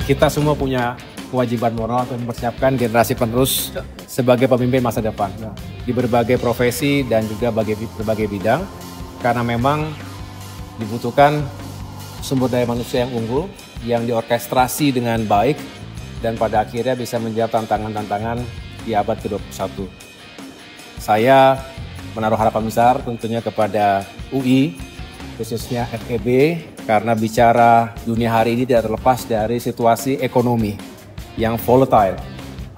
kita semua punya kewajiban moral untuk mempersiapkan generasi penerus sebagai pemimpin masa depan di berbagai profesi dan juga berbagai bidang, karena memang dibutuhkan sumber daya manusia yang unggul, yang diorkestrasi dengan baik dan pada akhirnya bisa menjawab tantangan-tantangan di abad ke-21. Saya menaruh harapan besar tentunya kepada UI, khususnya FEB, karena bicara dunia hari ini tidak terlepas dari situasi ekonomi yang volatile,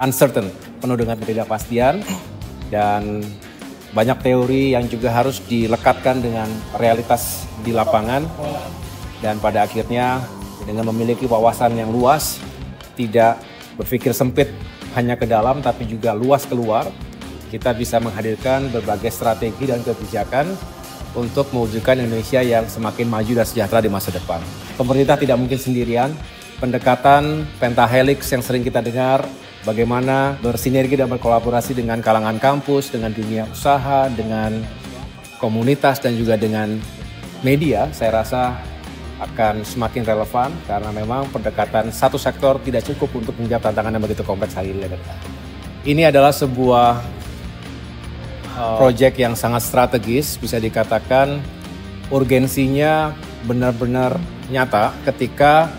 uncertain, penuh dengan ketidakpastian, dan banyak teori yang juga harus dilekatkan dengan realitas di lapangan. Dan pada akhirnya dengan memiliki wawasan yang luas, tidak berpikir sempit hanya ke dalam tapi juga luas keluar, kita bisa menghadirkan berbagai strategi dan kebijakan untuk mewujudkan Indonesia yang semakin maju dan sejahtera di masa depan. Pemerintah tidak mungkin sendirian. Pendekatan pentahelix yang sering kita dengar, bagaimana bersinergi dan berkolaborasi dengan kalangan kampus, dengan dunia usaha, dengan komunitas dan juga dengan media, saya rasa akan semakin relevan karena memang pendekatan satu sektor tidak cukup untuk menjawab tantangan yang begitu kompleks hari ini. Ini adalah sebuah proyek yang sangat strategis, bisa dikatakan urgensinya benar-benar nyata ketika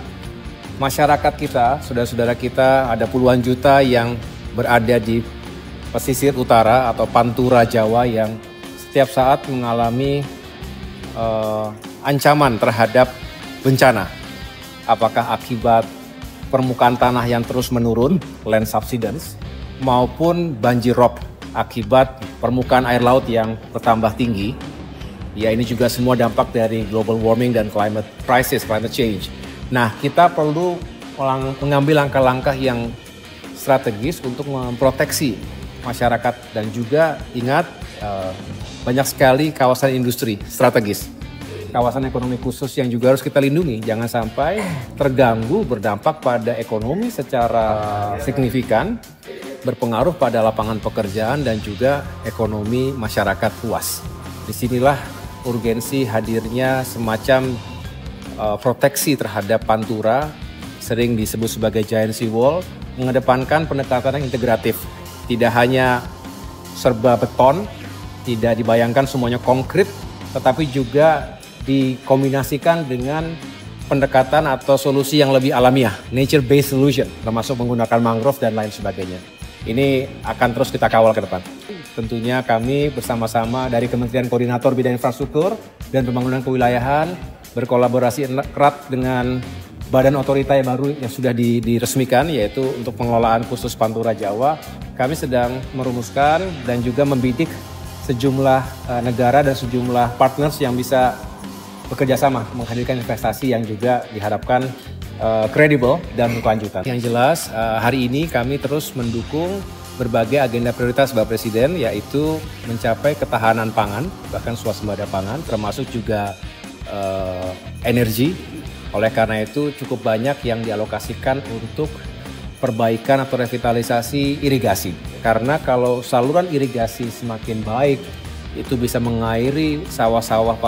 masyarakat kita, saudara-saudara kita, ada puluhan juta yang berada di pesisir utara atau Pantura Jawa yang setiap saat mengalami ancaman terhadap bencana. Apakah akibat permukaan tanah yang terus menurun, land subsidence, maupun banjir rob akibat permukaan air laut yang bertambah tinggi. Ya, ini juga semua dampak dari global warming dan climate crisis, climate change. Nah, kita perlu mengambil langkah-langkah yang strategis untuk memproteksi masyarakat dan juga ingat banyak sekali kawasan industri strategis, kawasan ekonomi khusus yang juga harus kita lindungi. Jangan sampai terganggu, berdampak pada ekonomi secara signifikan, berpengaruh pada lapangan pekerjaan dan juga ekonomi masyarakat luas. Disinilah urgensi hadirnya semacam proteksi terhadap Pantura, sering disebut sebagai giant sea wall, mengedepankan pendekatan yang integratif. Tidak hanya serba beton, tidak dibayangkan semuanya konkret, tetapi juga dikombinasikan dengan pendekatan atau solusi yang lebih alamiah, nature-based solution, termasuk menggunakan mangrove dan lain sebagainya. Ini akan terus kita kawal ke depan. Tentunya kami bersama-sama dari Kementerian Koordinator Bidang Infrastruktur dan Pembangunan Kewilayahan berkolaborasi erat dengan badan otorita yang baru yang sudah diresmikan, yaitu untuk pengelolaan khusus Pantura Jawa. Kami sedang merumuskan dan juga membidik sejumlah negara dan sejumlah partners yang bisa bekerja sama menghadirkan investasi yang juga diharapkan kredibel dan berkelanjutan. Yang jelas hari ini kami terus mendukung berbagai agenda prioritas Bapak Presiden, yaitu mencapai ketahanan pangan, bahkan swasembada pangan, termasuk juga energi. Oleh karena itu cukup banyak yang dialokasikan untuk perbaikan atau revitalisasi irigasi. Karena kalau saluran irigasi semakin baik, itu bisa mengairi sawah-sawah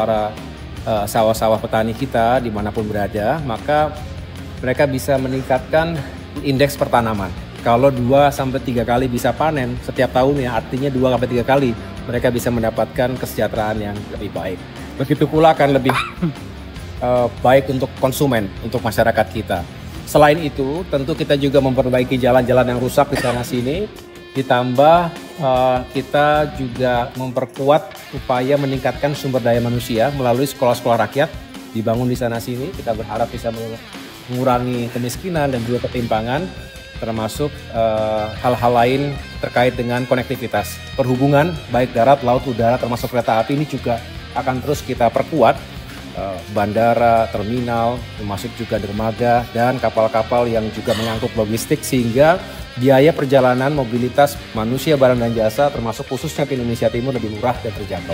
sawah-sawah petani kita dimanapun berada, maka mereka bisa meningkatkan indeks pertanaman. Kalau 2-3 kali bisa panen setiap tahunnya, artinya 2-3 kali mereka bisa mendapatkan kesejahteraan yang lebih baik. Begitu pula akan lebih baik untuk konsumen, untuk masyarakat kita. Selain itu, tentu kita juga memperbaiki jalan-jalan yang rusak di sana-sini. Ditambah kita juga memperkuat upaya meningkatkan sumber daya manusia melalui sekolah-sekolah rakyat dibangun di sana-sini. Kita berharap bisa mengurangi kemiskinan dan juga ketimpangan, termasuk hal-hal lain terkait dengan konektivitas. Perhubungan, baik darat, laut, udara, termasuk kereta api ini juga akan terus kita perkuat. Bandara, terminal, termasuk juga dermaga, dan kapal-kapal yang juga mengangkut logistik, sehingga biaya perjalanan mobilitas manusia, barang, dan jasa, termasuk khususnya ke Indonesia Timur lebih murah dan terjangkau.